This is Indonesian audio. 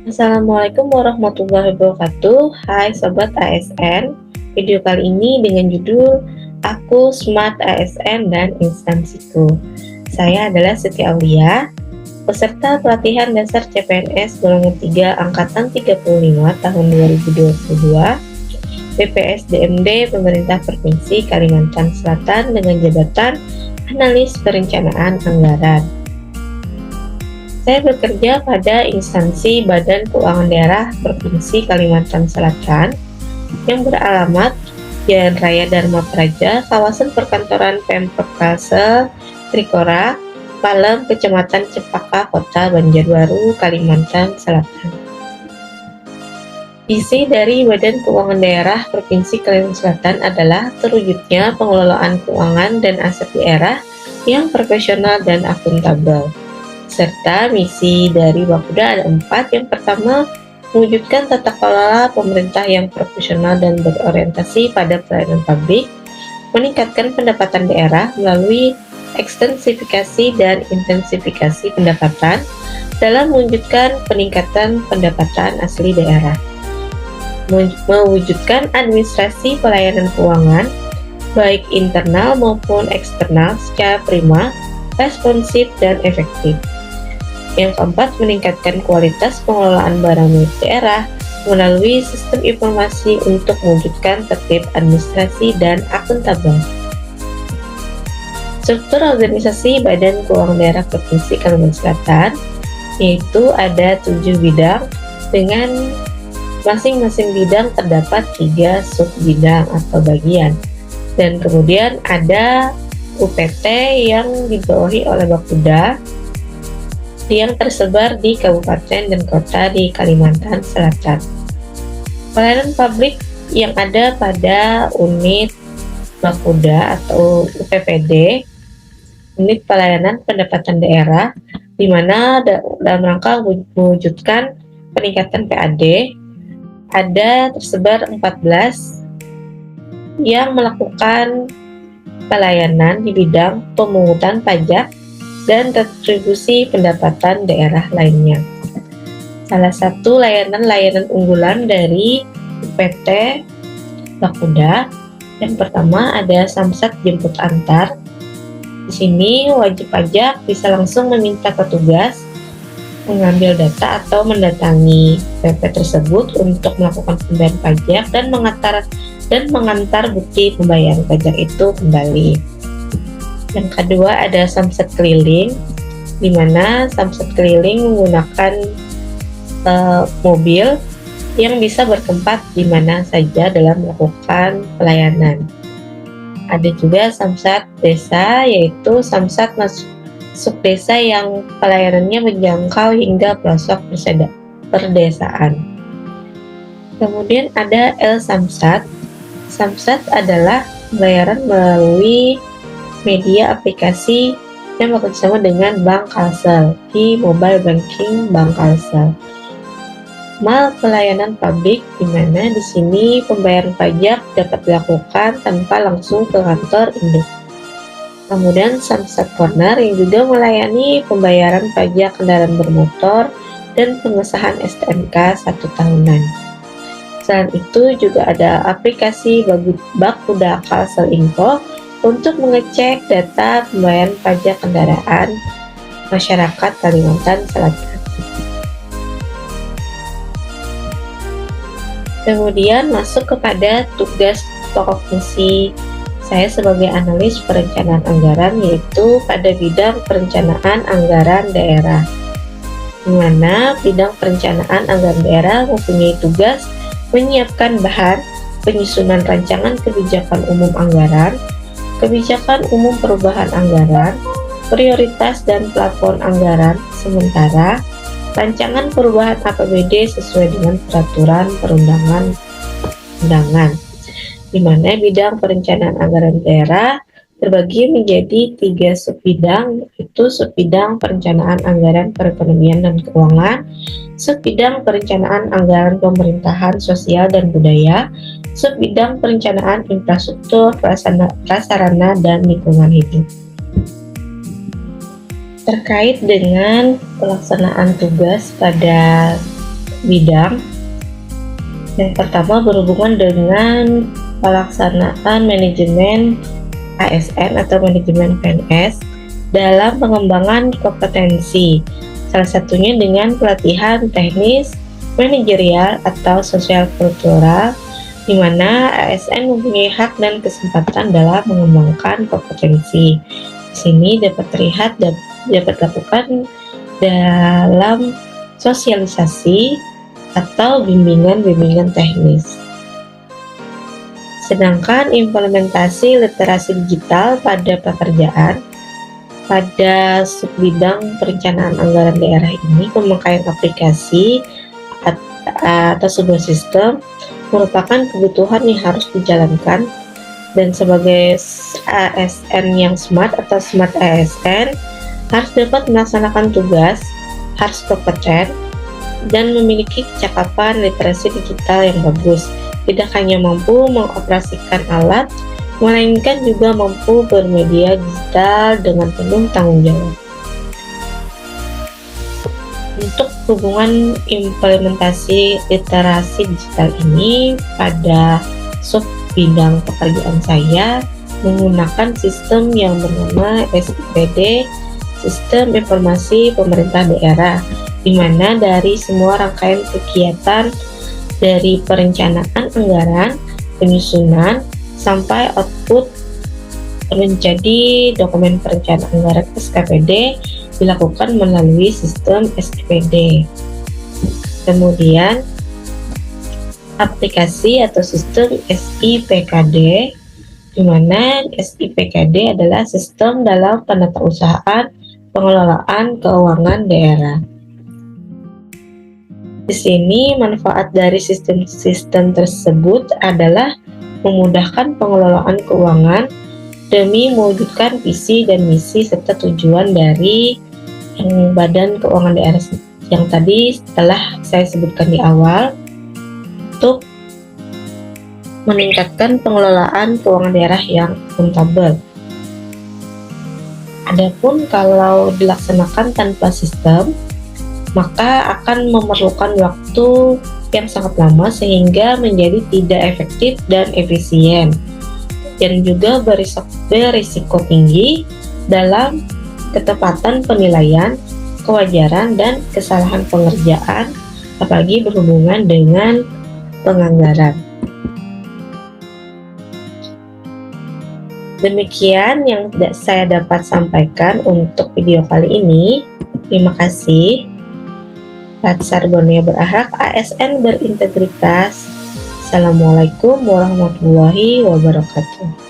Assalamualaikum warahmatullahi wabarakatuh. Hai Sobat ASN. Video kali ini dengan judul Aku Smart ASN dan Instansiku. Saya adalah Siti Aulia, peserta pelatihan dasar CPNS golongan 3 angkatan 35 tahun 2022 BPSDMD Pemerintah Provinsi Kalimantan Selatan dengan jabatan Analis Perencanaan Anggaran. Saya bekerja pada instansi Badan Keuangan Daerah Provinsi Kalimantan Selatan yang beralamat Jalan Raya Dharma Praja, kawasan perkantoran Pemprov Kalsel, Trikora, Palem, Kecamatan Cempaka, Kota Banjarbaru, Kalimantan Selatan. Isi dari Badan Keuangan Daerah Provinsi Kalimantan Selatan adalah terwujudnya pengelolaan keuangan dan aset daerah yang profesional dan akuntabel. Serta misi dari Bapeda ada 4. Yang pertama, mewujudkan tata kelola pemerintah yang profesional dan berorientasi pada pelayanan publik, meningkatkan pendapatan daerah melalui ekstensifikasi dan intensifikasi pendapatan dalam mewujudkan peningkatan pendapatan asli daerah, mewujudkan administrasi pelayanan keuangan baik internal maupun eksternal secara prima, responsif, dan efektif. Yang keempat, meningkatkan kualitas pengelolaan barang milik daerah melalui sistem informasi untuk mewujudkan tertib administrasi dan akuntabel. Struktur organisasi Badan Keuangan Daerah Provinsi Kalimantan Selatan yaitu ada 7 bidang dengan masing-masing bidang terdapat 3 sub-bidang atau bagian. Dan kemudian ada UPT yang dibawahi oleh Bapeda yang tersebar di kabupaten dan kota di Kalimantan Selatan. Pelayanan publik yang ada pada unit Bapeda atau UPPD, unit pelayanan pendapatan daerah, di mana dalam rangka mewujudkan peningkatan PAD, ada tersebar 14 yang melakukan pelayanan di bidang pemungutan pajak dan retribusi pendapatan daerah lainnya. Salah satu layanan unggulan dari UPT Bapeda yang pertama ada Samsat Jemput Antar. Di sini wajib pajak bisa langsung meminta petugas mengambil data atau mendatangi PP tersebut untuk melakukan pembayaran pajak dan mengantar bukti pembayaran pajak itu kembali. Yang kedua ada Samsat Keliling, di mana Samsat Keliling menggunakan mobil yang bisa bertempat di mana saja dalam melakukan pelayanan. Ada juga Samsat Desa, yaitu Samsat masuk desa yang pelayanannya menjangkau hingga pelosok perdesaan. Kemudian ada Samsat. Samsat adalah pembayaran melalui media aplikasi yang bekerjasama dengan Bank Kalsel di mobile banking Bank Kalsel. Mal pelayanan publik, di mana di sini pembayaran pajak dapat dilakukan tanpa langsung ke kantor induk. Kemudian Samsat Corner yang juga melayani pembayaran pajak kendaraan bermotor dan pengesahan STNK 1 tahunan. Selain itu juga ada aplikasi Bapeda Kalsel Info untuk mengecek data pembayaran pajak kendaraan masyarakat Kalimantan Selatan. Kemudian masuk kepada tugas pokok fungsi saya sebagai analis perencanaan anggaran, yaitu pada bidang perencanaan anggaran daerah, di mana bidang perencanaan anggaran daerah mempunyai tugas menyiapkan bahan penyusunan rancangan kebijakan umum anggaran, kebijakan umum perubahan anggaran, prioritas dan plafon anggaran sementara, rancangan perubahan APBD sesuai dengan peraturan perundang-undangan, di mana bidang perencanaan anggaran daerah terbagi menjadi 3 subbidang, yaitu subbidang perencanaan anggaran perekonomian dan keuangan, subbidang perencanaan anggaran pemerintahan sosial dan budaya, subbidang perencanaan infrastruktur, prasarana, dan lingkungan hidup. Terkait dengan pelaksanaan tugas pada bidang. Yang pertama berhubungan dengan pelaksanaan manajemen ASN atau manajemen PNS dalam pengembangan kompetensi, salah satunya dengan pelatihan teknis, manajerial atau sosial kultural, di mana ASN mempunyai hak dan kesempatan dalam mengembangkan kompetensi. Di sini dapat terlihat dapat dilakukan dalam sosialisasi atau bimbingan-bimbingan teknis. Sedangkan implementasi literasi digital pada pekerjaan pada subbidang perencanaan anggaran daerah ini, pemakaian aplikasi atau sebuah sistem merupakan kebutuhan yang harus dijalankan, dan sebagai ASN yang smart atau smart ASN harus dapat melaksanakan tugas, harus kompeten, dan memiliki kecakapan literasi digital yang bagus. Tidak hanya mampu mengoperasikan alat, melainkan juga mampu bermedia digital dengan penuh tanggung jawab. Untuk hubungan implementasi literasi digital ini pada sub bidang pekerjaan saya menggunakan sistem yang bernama SIPD, Sistem Informasi Pemerintah Daerah, di mana dari semua rangkaian kegiatan dari perencanaan anggaran, penyusunan, sampai output menjadi dokumen perencanaan anggaran SKPD dilakukan melalui sistem SIPD. Kemudian aplikasi atau sistem SIPKD, di mana SIPKD adalah sistem dalam penatausahaan pengelolaan keuangan daerah. Di sini manfaat dari sistem-sistem tersebut adalah memudahkan pengelolaan keuangan demi mewujudkan visi dan misi serta tujuan dari Badan Keuangan Daerah yang tadi telah saya sebutkan di awal, untuk meningkatkan pengelolaan keuangan daerah yang akuntabel. Adapun kalau dilaksanakan tanpa sistem, maka akan memerlukan waktu yang sangat lama sehingga menjadi tidak efektif dan efisien, dan juga berisiko tinggi dalam ketepatan penilaian, kewajaran, dan kesalahan pengerjaan, apalagi berhubungan dengan penganggaran. Demikian yang saya dapat sampaikan untuk video kali ini. Terima kasih. Latsar Borneo Berakhlak, ASN berintegritas. Assalamualaikum warahmatullahi wabarakatuh.